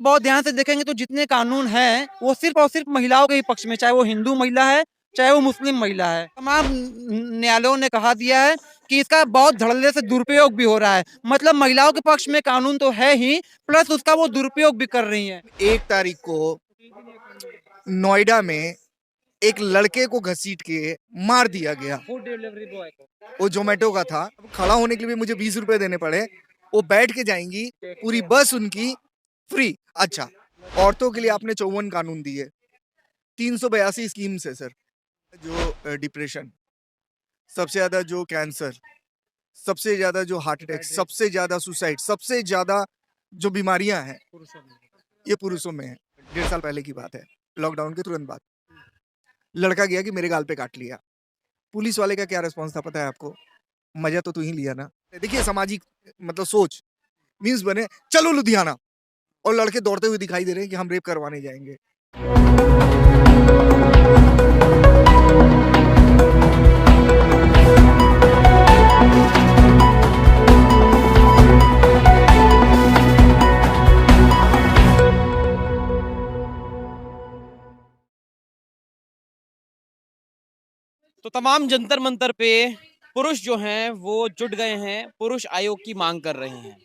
बहुत ध्यान से देखेंगे तो जितने कानून हैं वो सिर्फ और सिर्फ महिलाओं के ही पक्ष में, चाहे वो हिंदू महिला है चाहे वो मुस्लिम महिला है। तमाम न्यायालयों ने कहा दिया है कि इसका बहुत धड़ल्ले से दुरुपयोग भी हो रहा है। मतलब महिलाओं के पक्ष में कानून तो है ही, प्लस उसका वो दुरुपयोग भी कर रही है। 1 तारीख को नोएडा में एक लड़के को घसीट के मार दिया गया। फूड डिलीवरी बॉय को वो जोमेटो का था। खड़ा होने के लिए भी मुझे 20 रुपए देने पड़े। वो बैठ के जाएंगी, पूरी बस उनकी फ्री। अच्छा, औरतों के लिए आपने 54 कानून दिए, 382 स्कीम्स है सर। जो डिप्रेशन, सबसे ज्यादा जो कैंसर, सबसे ज्यादा जो हार्ट अटैक, सबसे ज्यादा सुसाइड, सबसे ज्यादा जो बीमारियां हैं ये पुरुषों में है। 1.5 साल पहले की बात है, लॉकडाउन के तुरंत बाद लड़का गया कि मेरे गाल पे काट लिया। पुलिस वाले का क्या रिस्पॉन्स था पता है आपको? मजा तो तू ही लिया ना। देखिए सामाजिक मतलब सोच, मीन्स बने चलो लुधियाना, और लड़के दौड़ते हुए दिखाई दे रहे हैं कि हम रेप करवाने जाएंगे। तो तमाम जंतर मंतर पे पुरुष जो हैं वो जुट गए हैं, पुरुष आयोग की मांग कर रहे हैं।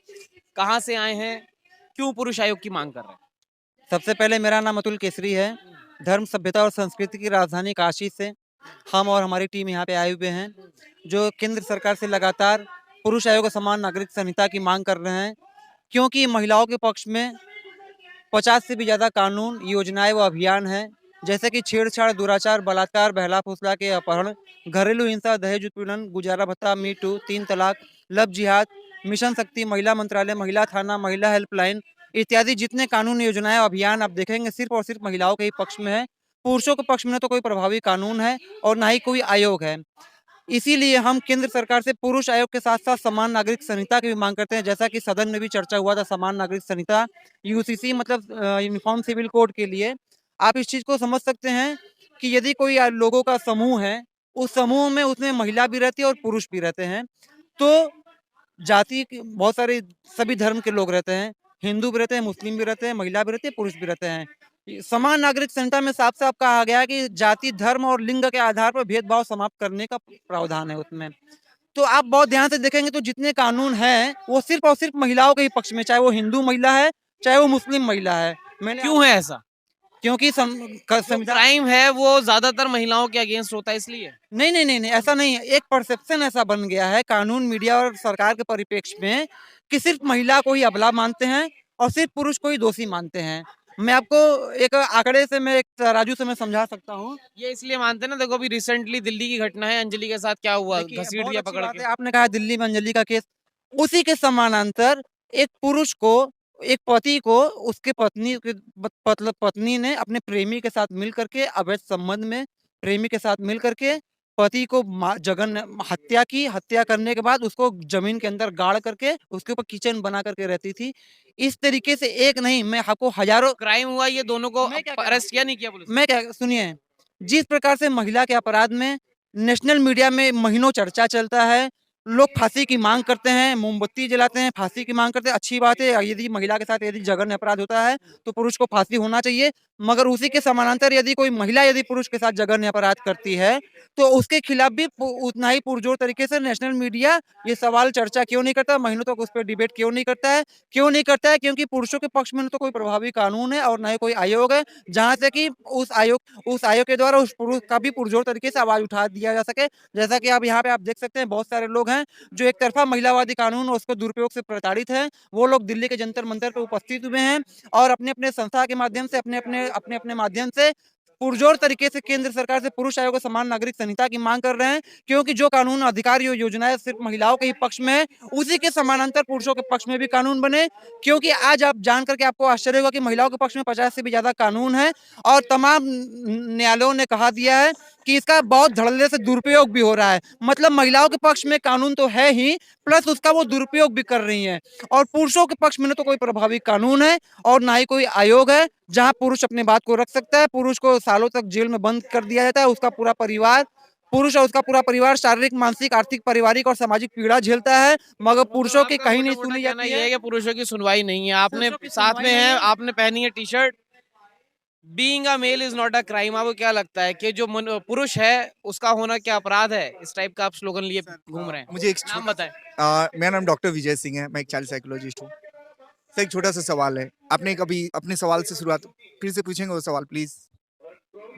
कहाँ से आए हैं, क्यों पुरुष आयोग की मांग कर रहे हैं? सबसे पहले मेरा नाम अतुल केसरी है। धर्म सभ्यता और संस्कृति की राजधानी काशी से हम और हमारी टीम यहाँ पे आए हुए हैं, जो केंद्र सरकार से लगातार पुरुष आयोग और समान नागरिक संहिता की मांग कर रहे हैं, क्योंकि महिलाओं के पक्ष में 50 से भी ज़्यादा कानून, योजनाएं व अभियान हैं, जैसे कि छेड़छाड़, दुराचार, बलात्कार, बहला फुसला के अपहरण, घरेलू हिंसा, दहेज उत्पीड़न, गुजारा भत्ता, मी टू, 3 तलाक, लव जिहाद, मिशन शक्ति, महिला मंत्रालय, महिला थाना, महिला हेल्पलाइन इत्यादि जितने कानून, योजनाएं, अभियान आप देखेंगे सिर्फ और सिर्फ महिलाओं के ही पक्ष में है। पुरुषों के पक्ष में न तो कोई प्रभावी कानून है और ना ही कोई आयोग है। इसीलिए हम केंद्र सरकार से पुरुष आयोग के साथ साथ समान नागरिक संहिता की भी मांग करते हैं। जैसा कि सदन में भी चर्चा हुआ था, समान नागरिक संहिता यूसीसी मतलब यूनिफॉर्म सिविल कोड के लिए आप इस चीज को समझ सकते हैं कि यदि कोई लोगों का समूह है, उस समूह में उसमें महिला भी रहती है और पुरुष भी रहते हैं, तो बहुत सारे सभी धर्म के लोग रहते हैं, हिंदू भी रहते हैं, मुस्लिम भी रहते हैं, महिला भी रहती है, पुरुष भी रहते हैं। समान नागरिक संहिता में साफ साफ कहा गया है कि जाति, धर्म और लिंग के आधार पर भेदभाव समाप्त करने का प्रावधान है उसमें। तो आप बहुत ध्यान से देखेंगे तो जितने कानून हैं वो सिर्फ और सिर्फ महिलाओं के ही पक्ष में, चाहे वो हिंदू महिला है चाहे वो मुस्लिम महिला है। मैंने क्यों है ऐसा? क्योंकि संविधान क्राइम है वो ज्यादातर महिलाओं के अगेंस्ट होता है इसलिए। नहीं नहीं नहीं नहीं, ऐसा नहीं है। एक परसेप्शन ऐसा बन गया है कानून, मीडिया और सरकार के परिप्रेक्ष्य में कि सिर्फ महिला को ही अबला मानते हैं और सिर्फ पुरुष को ही दोषी मानते हैं। मैं आपको एक आंकड़े से, मैं एक तराजू से मैं समझा सकता हूँ। ये इसलिए मानते हैं ना, देखो अभी रिसेंटली दिल्ली की घटना है, अंजलि के साथ क्या हुआ, देखिए, घसीट बहुत दिया अच्छी पकड़ बात के। है आपने कहा दिल्ली में अंजलि का केस। उसी के समानांतर एक पुरुष को, एक पति को उसके पत्नी के मतलब पत्नी ने अपने प्रेमी के साथ मिल करके अवैध संबंध में, प्रेमी के साथ मिल करके पति को जघन्य हत्या की। हत्या करने के बाद उसको जमीन के अंदर गाड़ करके उसके ऊपर किचन बना करके रहती थी। इस तरीके से एक नहीं, मैं आपको हजारों क्राइम हुआ, ये दोनों को मैं क्या कह रहा अरेस्ट किया हूँ, नहीं किया पुलिस ने? मैं क्या सुनिए, जिस प्रकार से महिला के अपराध में नेशनल मीडिया में महीनों चर्चा चलता है, लोग फांसी की मांग करते हैं, मोमबत्ती जलाते हैं, फांसी की मांग करते हैं। अच्छी बात है, यदि महिला के साथ यदि जघन्य अपराध होता है तो पुरुष को फांसी होना चाहिए, मगर उसी के समानांतर यदि कोई महिला यदि पुरुष के साथ जघन्य अपराध करती है तो उसके खिलाफ भी उतना ही पुरजोर तरीके से नेशनल मीडिया ये सवाल चर्चा क्यों नहीं करता, महीनों तक उस पर डिबेट क्यों नहीं करता है? क्यों नहीं करता है? क्योंकि पुरुषों के पक्ष में न तो कोई प्रभावी कानून है और न ही कोई आयोग है, जहाँ से कि उस आयोग के द्वारा उस पुरुष का भी पुरजोर तरीके से आवाज उठा दिया जा सके। जैसा कि आप यहाँ पे आप देख सकते हैं, बहुत सारे लोग हैं जो एक तरफा महिलावादी कानून और उसके दुरुपयोग से प्रताड़ित हैं। वो लोग दिल्ली के जंतर मंतर पे उपस्थित हुए हैं और अपने अपने संस्था के माध्यम से, अपने अपने माध्यम से पुरजोर तरीके से केंद्र सरकार से पुरुष आयोग और समान नागरिक संहिता की मांग कर रहे हैं, क्योंकि जो कानून, अधिकार, योजनाएं सिर्फ महिलाओं के ही पक्ष में है, उसी के समानांतर पुरुषों के पक्ष में भी कानून बने। क्योंकि आज आप जान करके आपको आश्चर्य होगा कि महिलाओं के पक्ष में 50 से भी ज्यादा कानून है और तमाम न्यायालयों ने कहा दिया है कि इसका बहुत धड़ल्ले से दुरुपयोग भी हो रहा है। मतलब महिलाओं के पक्ष में कानून तो है ही, प्लस उसका वो दुरुपयोग भी कर रही हैं। और पुरुषों के पक्ष में न तो कोई प्रभावी कानून है और ना ही कोई आयोग है जहां पुरुष अपने बात को रख सकता है। पुरुष को सालों तक जेल में बंद कर दिया जाता है, उसका पूरा परिवार पुरुष और उसका पूरा परिवार शारीरिक, मानसिक, आर्थिक, पारिवारिक और सामाजिक पीड़ा झेलता है, मगर पुरुषों की आपका कहीं नहीं मोटा-मोटा सुनी कहना जाती ये है। है कि पुरुषों की सुनवाई नहीं है। आपने पुरुषों की साथ सुनवाई में नहीं है, है। आपने पहनी है t-shirt, being a male is not a crime. आपको क्या लगता है कि जो पुरुष है उसका होना क्या अपराध है? इस टाइप का आप स्लोगन लिए घूम रहे हैं। मुझे एक नाम छोटा बताएं। मेरा नाम डॉक्टर विजय सिंह है, मैं एक चाइल्ड साइकोलॉजिस्ट हूँ। सर एक छोटा सा सवाल है, आपने कभी अपने सवाल से शुरुआत फिर से पूछेंगे वो सवाल please?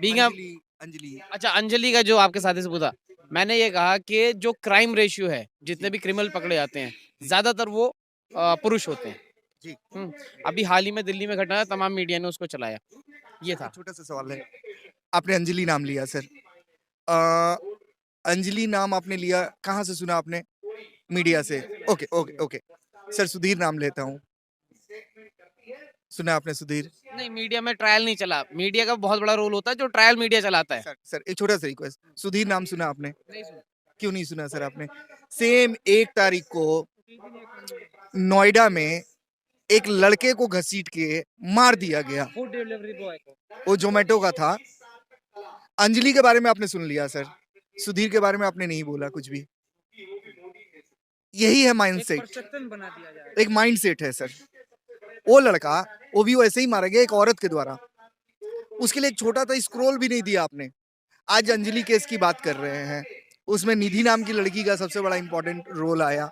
Being a Anjali, Anjali. अच्छा, अंजलि का जो आपके साथी से पूछा, मैंने ये कहा कि जो क्राइम रेशियो है, जितने भी क्रिमिनल पकड़े जाते हैं, ज्यादातर वो पुरुष होते हैं। जी, अभी हाल ही में दिल्ली में घटना है, तमाम मीडिया ने उसको चलाया। ये था। एक छोटा सा सवाल है, आपने अंजलि नाम लिया सर, अ, अंजलि नाम आपने लिया, कहाँ से सुना आपने? मीडिया से? Okay okay okay. Sir Sudhir नाम लेता हूँ, सुना आपने सुधीर? नहीं, मीडिया में ट्रायल नहीं चला। मीडिया का बहुत बड़ा रोल होता है जो ट्रायल मीडिया चलाता है। सर सर एक छोटा सा रिक्वेस्ट, सुधीर नाम सुना आपने? नहीं सुना। क्यों नहीं सुना सर आपने? सेम 1 तारीख को नोएडा में एक लड़के को घसीट के मार दिया गया, फूड डिलीवरी बॉय को। वो जोमेटो का था। अंजलि के बारे में आपने सुन लिया सर, सुधीर के बारे में आपने नहीं बोला कुछ भी। यही है माइंडसेट, परसेप्शन बना दिया जाए। एक माइंडसेट है सर। वो लड़का, वो भी वैसे ही मारा गया एक औरत के द्वारा, उसके लिए एक छोटा सा स्क्रोल भी नहीं दिया आपने। आज अंजलि केस की बात कर रहे हैं, उसमें निधि नाम की लड़की का सबसे बड़ा इंपॉर्टेंट रोल आया,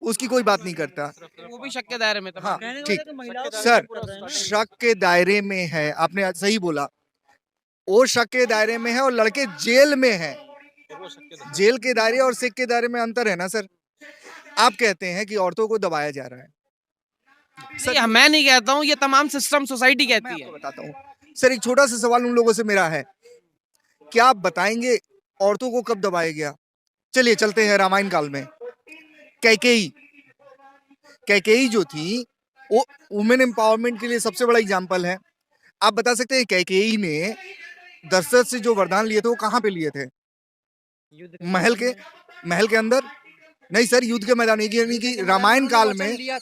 उसकी कोई बात नहीं करता। वो भी शक के दायरे में था। हाँ कहने का ठीक, मतलब है कि महिलाओं को सर कर रहे हैं ना। शक के दायरे में है, आपने आज सही बोला, वो शक के दायरे में है और लड़के जेल में है। जेल के दायरे और शक के दायरे में अंतर है ना सर। आप कहते हैं कि औरतों को दबाया जा रहा है, नहीं, मैं नहीं कहता हूँ, ये तमाम सिस्टम सोसाइटी मैं कहती आपको है। बताता हूँ सर। एक छोटा सा सवाल उन लोगों से मेरा है, क्या आप बताएंगे औरतों को कब दबाया गया? चलिए चलते हैं रामायण काल में। कैकेयी, कैकेयी जो थी वो वुमेन एम्पावरमेंट के लिए सबसे बड़ा एग्जाम्पल है। आप बता सकते हैं कैकेयी ने दशरथ से जो वरदान लिए थे वो कहाँ पे लिए थे? महल के, महल के अंदर नहीं सर, युद्ध के मैदान, यानी कि रामायण काल में।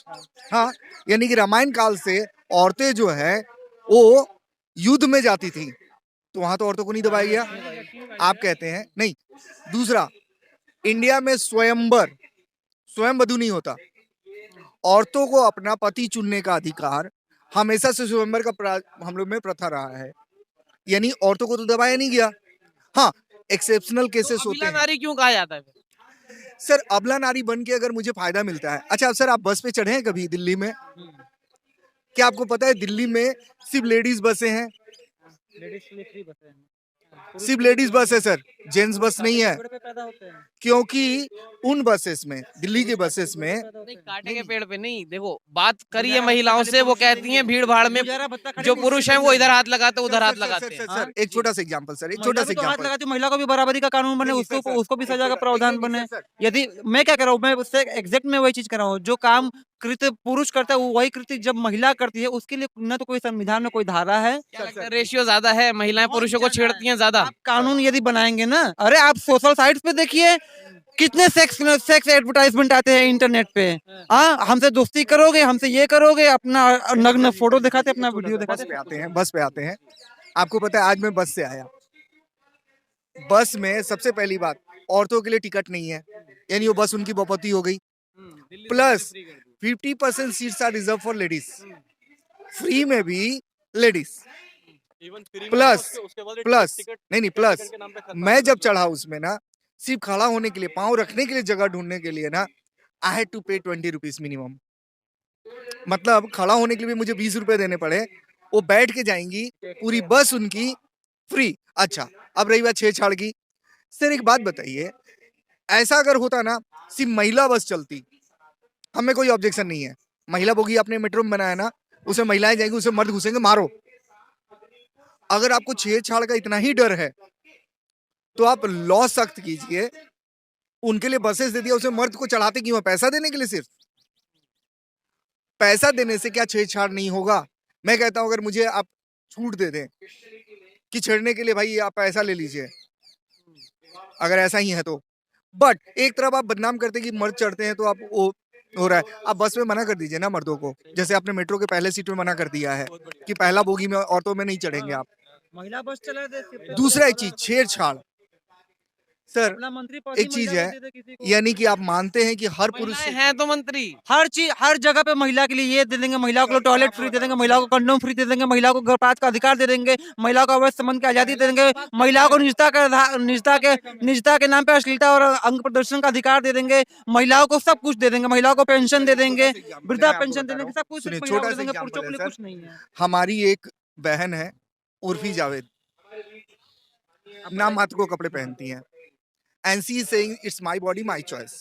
हाँ, यानी कि रामायण काल से औरतें जो है वो युद्ध में जाती थी, तो वहां तो औरतों को नहीं दबाया गया। आप कहते हैं नहीं। दूसरा, इंडिया में स्वयंवर, स्वयंवधु नहीं होता। औरतों को अपना पति चुनने का अधिकार हमेशा से स्वयंवर का हम लोग में प्रथा रहा है, यानी औरतों को तो दबाया नहीं गया। हाँ, एक्सेप्शनल केसेस होते अबला हैं। नारी क्यों कहा जाता है फिर? सर अबला नारी बन के अगर मुझे फायदा मिलता है। अच्छा सर, आप बस पे चढ़े हैं कभी दिल्ली में? क्या आपको पता है दिल्ली में सिर्फ लेडीज बसें हैं? सिर्फ लेडीज बस है सर, जेंट्स बस नहीं है। क्योंकि उन बसेस में, दिल्ली के बसेस में, नहीं, कांटे के पेड़ पे नहीं। देखो, बात करिए महिलाओं से, वो कहती हैं भीड़ भाड़ में जो पुरुष हैं वो इधर हाथ लगाते हैं, उधर हाथ लगाते हैं। सर एक छोटा सा एग्जांपल सर, एक छोटा सा महिला भी तो हाथ एग्जांपल। लगाती है, महिला को भी बराबरी का कानून बने, नहीं, उसको सर, उसको भी सजा का सर, प्रावधान नहीं, बने। सर, यदि मैं क्या कर रहा हूँ, मैं उससे एग्जैक्ट में वही चीज कर रहा हूँ, जो काम कृत्य पुरुष करता है वो वही कृत्य जब महिला करती है, उसके लिए न तो कोई संविधान में कोई धारा है। क्या लगता है रेशियो ज्यादा है? महिलाएं पुरुषों को छेड़ती हैं ज्यादा? आप कानून यदि बनाएंगे ना, अरे आप सोशल साइट्स पे देखिए कितने सेक्स एडवर्टाइजमेंट आते हैं इंटरनेट पे। हाँ, हमसे दोस्ती करोगे, हमसे ये करोगे, अपना नग्न फोटो दिखाते, अपना वीडियो बस दिखाते। पे आते हैं, बस पे आते हैं। आपको पता है आज मैं बस से आया, बस में सबसे पहली बात औरतों के लिए टिकट नहीं है, यानी वो बस उनकी बपौती हो गई। Plus 50% seats are reserve for ladies, free में भी लेडीज। प्लस प्लस नहीं नहीं प्लस, मैं जब चढ़ा उसमें ना, सिर्फ खड़ा होने के लिए, पाँव रखने के लिए जगह ढूंढने के लिए ना, आई हैड टू पे 20 रुपीज मिनिमम। मतलब खड़ा होने के लिए भी मुझे 20 रुपए देने पड़े। वो बैठ के जाएंगी, पूरी बस उनकी फ्री। अच्छा, अब रही बात छेड़छाड़ की, सर एक बात बताइए, ऐसा अगर होता ना, सिर्फ महिला बस चलती, हमें कोई ऑब्जेक्शन नहीं है। महिला बोगी आपने मेट्रो में बनाया ना, उसे महिलाएं जाएंगी, उसे मर्द घुसेंगे, मारो। अगर आपको छेड़छाड़ का इतना ही डर है तो आप लॉ सख्त कीजिए, उनके लिए बसेस दे दिया, उसे मर्द को चढ़ाते क्यों है? पैसा देने के लिए? सिर्फ पैसा देने से क्या छेड़छाड़ नहीं होगा? मैं कहता हूं अगर मुझे आप छूट दे दें कि छेड़ने के लिए भाई आप पैसा ले लीजिए, अगर ऐसा ही है तो। बट एक तरफ आप बदनाम करते कि मर्द चढ़ते हैं तो आप वो हो रहा है, आप बस में मना कर दीजिए ना मर्दों को, जैसे आपने मेट्रो के पहले सीट में मना कर दिया है कि पहला बोगी में औरतों में नहीं चढ़ेंगे आप। महिला बस चला दे। दूसरा एक चीज, छेड़छाड़, सर अपना मंत्री पद एक ही चीज महिला है, को दे दे किसी को। यानी कि आप मानते हैं कि हर पुरुष महिलाएं से हैं तो मंत्री। हर चीज हर जगह पे महिला के लिए ये दे देंगे, महिलाओं को टॉयलेट फ्री दे देंगे, महिलाओं को कंडोम फ्री दे देंगे, महिलाओं को गर्भपात का अधिकार दे देंगे, महिलाओं को अवैध संबंध की आजादी दे देंगे, महिलाओं को निजता के नाम पे अश्लीलता और अंग प्रदर्शन का अधिकार दे देंगे, महिलाओं को सब कुछ दे देंगे, महिलाओं को पेंशन दे देंगे, वृद्धा पेंशन दे देंगे, सब कुछ सुनिए, सिर्फ महिलाओं को छोटा दे सा देंगे, एग्जाम्पल पुरुषों के है लिए सर। कुछ नहीं है। हमारी एक बहन है उर्फी जावेद, नाम मात्र को कपड़े पहनती हैं, and she is saying it's my body my choice.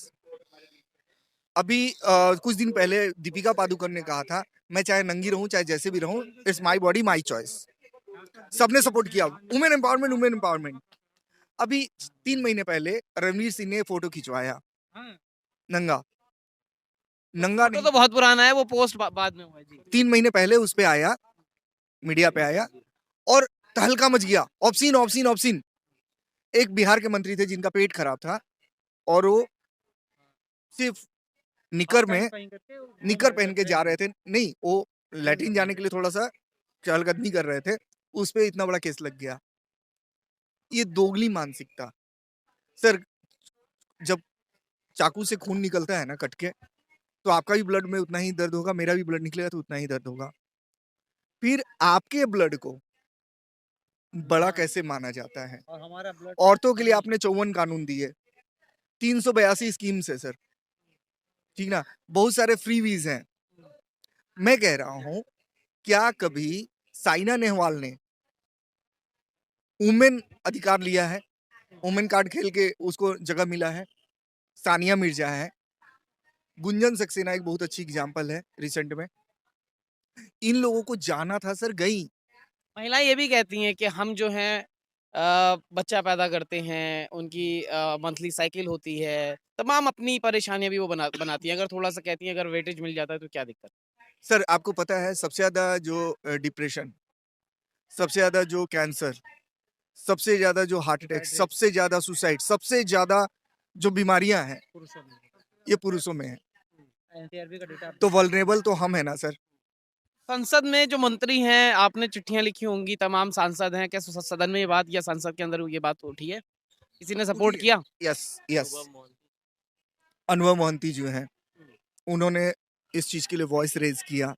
अभी कुछ दिन पहले दीपिका पादुकोण ने कहा था, मैं चाहे नंगी रहूं चाहे जैसे भी रहूं, it's my body my choice. सबने सपोर्ट किया, वुमेन एम्पावरमेंट, वुमेन एम्पावरमेंट। अभी 3 महीने पहले रणवीर सिंह ने फोटो खिंचवाया नंगा, नंगा फोटो नहीं, तो बहुत पुराना है, वो पोस्ट बाद में हुआ है जी। 3 महीने पहले उस पे आया, मीडिया पे आया और तहलका मच गया, ऑब्सीन ऑब्सीन ऑब्सीन। एक बिहार के मंत्री थे जिनका पेट खराब था और वो सिर्फ निकर में निकर पहन के जा रहे थे, नहीं वो लैट्रिन जाने के लिए थोड़ा सा चहलकदमी कर रहे थे, उस पे इतना बड़ा केस लग गया। ये दोगली मानसिकता सर। जब चाकू से खून निकलता है ना कट के, तो आपका भी ब्लड में उतना ही दर्द होगा, मेरा भी ब्लड निकलेगा तो उतना ही दर्द होगा। फिर आपके ब्लड को बड़ा कैसे माना जाता है? और हमारा ब्लड औरतों के लिए आपने 54 कानून दिए, 382 स्कीम्स है सर, ठीक ना, बहुत सारे फ्रीवीज हैं। मैं कह रहा हूं, क्या कभी साइना नेहवाल ने वुमेन अधिकार लिया है? वुमेन कार्ड खेल के उसको जगह मिला है। सानिया मिर्जा है, गुंजन सक्सेना एक बहुत अच्छी एग्जांपल है रिसेंट में। इन लोगों को जाना था सर, गई। महिलाएं ये भी कहती हैं कि हम जो हैं बच्चा पैदा करते हैं, उनकी मंथली साइकिल होती है, तमाम अपनी परेशानियां भी वो बनाती हैं। अगर थोड़ा सा कहती हैं अगर वेटेज मिल जाता है तो क्या दिक्कत? सर आपको पता है सबसे ज्यादा जो डिप्रेशन, सबसे ज्यादा जो कैंसर, सबसे ज्यादा जो हार्ट अटैक, सबसे ज्यादा सुसाइड, सबसे ज्यादा जो बीमारियां हैं पुरुषों में ये पुरुषों में है। एनसीआरबी का डेटा तो वल्नरेबल तो हम है ना सर। संसद में जो मंत्री हैं, आपने चिट्ठियां लिखी होंगी, तमाम सांसद हैं, क्या सदन में ये बात या संसद के अंदर ये बात उठी है? किसी ने सपोर्ट किया? यस यस, अनुभव मोहंती जो हैं उन्होंने इस चीज के लिए वॉइस रेज किया,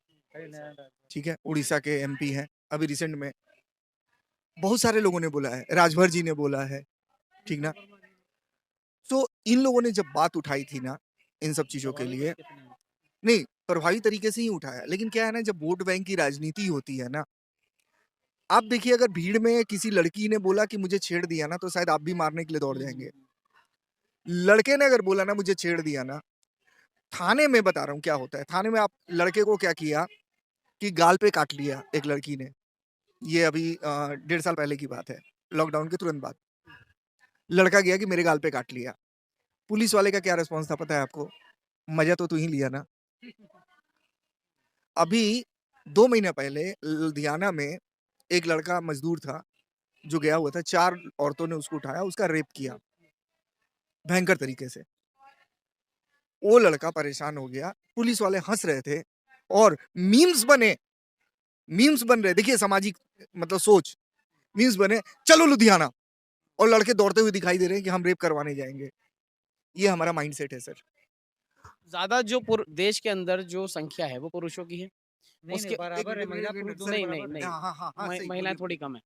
ठीक है, उड़ीसा के एमपी हैं। अभी रिसेंट में बहुत सारे लोगों ने बोला है, राजभर जी ने बोला है, ठीक ना। तो इन लोगों ने जब बात उठाई थी ना इन सब चीजों के लिए, नहीं प्रभावी तरीके से ही उठाया, लेकिन क्या है ना, जब वोट बैंक की राजनीति होती है ना, आप देखिए अगर भीड़ में किसी लड़की ने बोला कि मुझे छेड़ दिया ना, तो शायद आप भी मारने के लिए दौड़ जाएंगे। लड़के ने अगर बोला ना मुझे छेड़ दिया ना, थाने में बता रहा हूँ क्या होता है। थाने में आप लड़के को क्या किया कि गाल पे काट लिया एक लड़की ने, ये अभी 1.5 साल पहले की बात है, लॉकडाउन के तुरंत बाद। लड़का गया कि मेरे गाल पे काट लिया, पुलिस वाले का क्या रिस्पॉन्स था पता है आपको? मजा तो तू ही लिया ना। अभी 2 महीना पहले लुधियाना में एक लड़का मजदूर था जो गया हुआ था, 4 औरतों ने उसको उठाया, उसका रेप किया भयंकर तरीके से। वो लड़का परेशान हो गया, पुलिस वाले हंस रहे थे और मीम्स बन रहे, देखिए सामाजिक मतलब सोच, मीम्स बने, चलो लुधियाना, और लड़के दौड़ते हुए दिखाई दे रहे हैं कि हम रेप करवाने जाएंगे। ये हमारा माइंडसेट है सर। ज्यादा जो देश के अंदर जो संख्या है वो पुरुषों की है। नहीं उसके बराबर है, महिला पुरुष दोनों नहीं बराबर नहीं है। नहीं, हाँ हाँ हाँ, सही, महिलाएं बोलिए, थोड़ी बोलिए। कम है।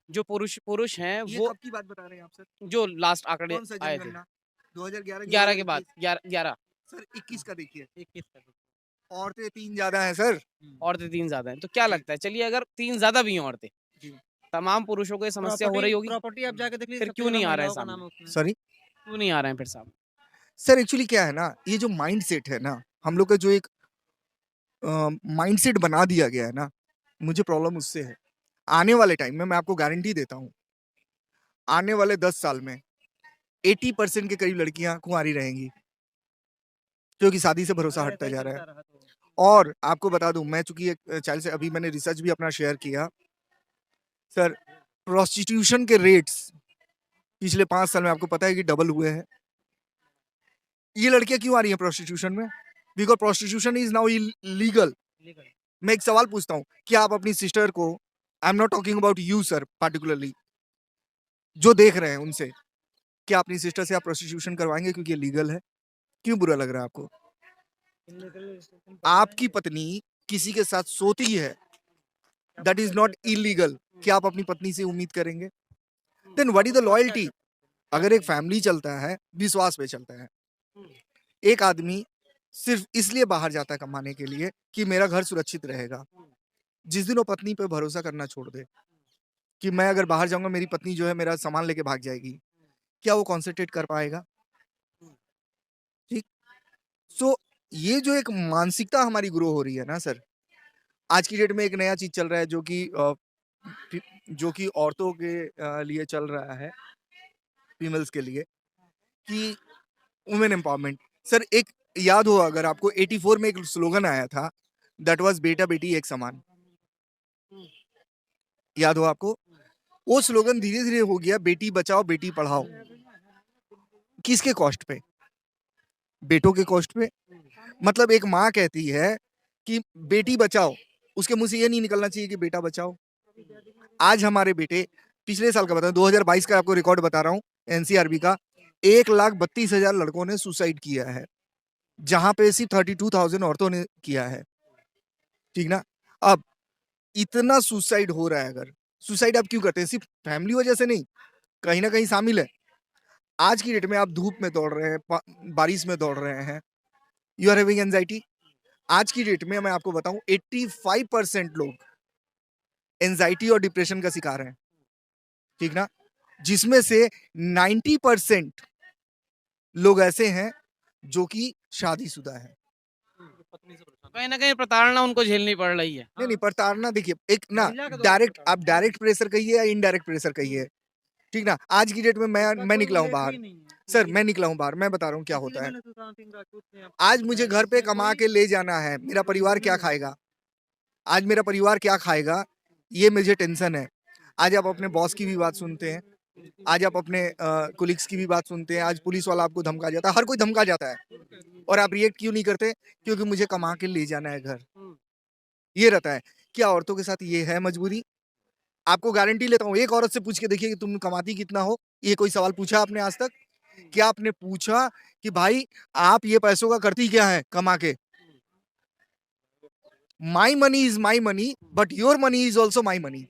जो पुरुष हैं ये वो कब की बात बता रहे हैं आप सर? जो लास्ट आंकड़े कौन सा आए थे जनगणना? 2011 की 11 के बाद 2021? 11 सर 21 का देखिए, 21 का तो। औरतें 3 ज्यादा हैं सर। औरतें 3 ज्यादा हैं, तो क्या जी। लगता है, चलिए अगर 3 ज्यादा भी हैं औरतें, जी। तमाम पुरुषों को ये समस्या हो रही होगी, प्रॉपर्टी आप जाके देख लीजिए, फिर सबसे क्यों ज्यादा नहीं आ रहा है महिलाओं का सामने? नाम है उसमें। सॉरी क्यों नहीं आ रहे हैं फिर सामने? सर, एक्चुअली क्या है ना, ये जो माइंडसेट है ना, हम लोग का जो एक माइंडसेट बना दिया गया है ना, मुझे प्रॉब्लम उससे है। आने वाले टाइम में मैं आपको गारंटी देता हूँ, आने वाले 10 साल में 80% के करीब लड़कियां कुंवारी रहेंगी, क्योंकि शादी से भरोसा अगर हटता ऐसा ही जा रहा है। चलता रहा तो और आपको बता दूं, मैं चूंकि एक चाइल्ड से अभी मैंने रिसर्च भी अपना शेयर किया सर, प्रोस्टिट्यूशन के रेट्स पिछले 5 साल में आपको पता है कि डबल हुए हैं। ये लड़कियां क्यों आ रही हैं प्रोस्टिट्यूशन में? Because prostitution is now legal. Legal. मैं एक सवाल पूछता हूँ, क्या आप अपनी सिस्टर को, I am not talking about you sir particularly, जो देख रहे हैं उनसे, क्या अपनी सिस्टर से आप प्रोस्टिट्यूशन करवाएंगे क्योंकि ये लीगल है? क्यों बुरा लग रहा है आपको? आपकी पत्नी किसी के साथ सोती है, दैट इज नॉट इलीगल। क्या आप अपनी पत्नी से उम्मीद करेंगे? Then what is the loyalty? अगर एक फैमिली चलता है विश्वास पे चलता है। एक आदमी सिर्फ इसलिए बाहर जाता है कमाने के लिए कि मेरा घर सुरक्षित रहेगा। जिस दिन वो पत्नी पे भरोसा करना छोड़ दे कि मैं अगर बाहर जाऊंगा मेरी पत्नी जो है मेरा सामान लेके भाग जाएगी, क्या वो कॉन्सेंट्रेट कर पाएगा? ठीक। सो ये जो एक मानसिकता हमारी ग्रो हो रही है ना सर, आज की डेट में एक नया चीज चल रहा है जो कि औरतों के लिए चल रहा है, फीमेल्स के लिए, कि वुमेन एम्पावरमेंट। सर एक याद हो अगर आपको 84 में एक स्लोगन आया था, दैट वाज बेटा बेटी एक समान। याद हो आपको? वो स्लोगन धीरे धीरे हो गया बेटी बचाओ बेटी पढ़ाओ। किसके कॉस्ट पे? बेटों के कॉस्ट पे। मतलब एक माँ कहती है कि बेटी बचाओ, उसके मुंह से ये नहीं निकलना चाहिए कि बेटा बचाओ। आज हमारे बेटे, पिछले साल का बता 2022 का आपको रिकॉर्ड बता रहा हूँ एनसीआरबी का, 1,32,000 लड़कों ने सुसाइड किया है, जहां पे सिर्फ 32,000 औरतों ने किया है। ठीक ना? अब इतना सुसाइड हो रहा है, अगर सुसाइड आप क्यों करते हैं? सिर्फ फैमिली वजह से नहीं, कहीं ना कहीं शामिल है। आज की डेट में आप धूप में दौड़ रहे हैं, बारिश में दौड़ रहे हैं, यू आर हैविंग एंजाइटी। आज की डेट में मैं आपको बताऊं 85% लोग एंजाइटी और डिप्रेशन का शिकार हैं। ठीक ना? जिसमें से 90% लोग ऐसे हैं जो कि शादीशुदा है। कहीं ना कहीं प्रताड़ना उनको झेलनी पड़ रही है। नहीं प्रताड़ना देखिए, एक ना डायरेक्ट, आप डायरेक्ट प्रेशर कहिए या इनडायरेक्ट प्रेशर कहिए। ठीक ना? आज की डेट में मैं निकला हूं बाहर सर, मैं निकला हूं बाहर, मैं बता रहा हूं क्या होता है। आज मुझे घर पे कमा के ले जाना है, मेरा परिवार क्या खाएगा? आज मेरा परिवार क्या खाएगा, ये मुझे टेंशन है। आज आप अपने बॉस की भी बात सुनते हैं, आज आप अपने कोलिग्स की भी बात सुनते हैं, आज पुलिस वाला आपको धमका जाता है, हर कोई धमका जाता है, और आप रिएक्ट क्यों नहीं करते? क्योंकि मुझे कमा के ले जाना है घर। ये रहता है। क्या औरतों के साथ ये है मजबूरी? आपको गारंटी लेता हूँ, एक औरत से पूछ के देखिए कि तुम कमाती कितना हो। ये कोई सवाल पूछा आपने आज तक? क्या आपने पूछा कि भाई आप ये पैसों का करती क्या है कमा के? My money is my money, but your money is also my money.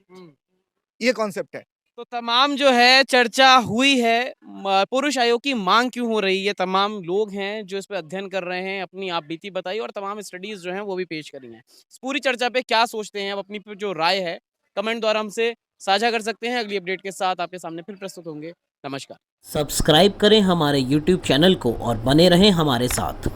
ये कॉन्सेप्ट है। तो तमाम जो है चर्चा हुई है, पुरुष आयोग की मांग क्यों हो रही है, तमाम लोग हैं जो इस पे अध्ययन कर रहे हैं, अपनी आप बीती बताई और तमाम स्टडीज जो हैं वो भी पेश करी हैं। इस पूरी चर्चा पे क्या सोचते हैं, अब अपनी जो राय है कमेंट द्वारा हमसे साझा कर सकते हैं। अगली अपडेट के साथ आपके सामने फिर प्रस्तुत होंगे। नमस्कार। सब्सक्राइब करें हमारे YouTube चैनल को और बने रहें हमारे साथ।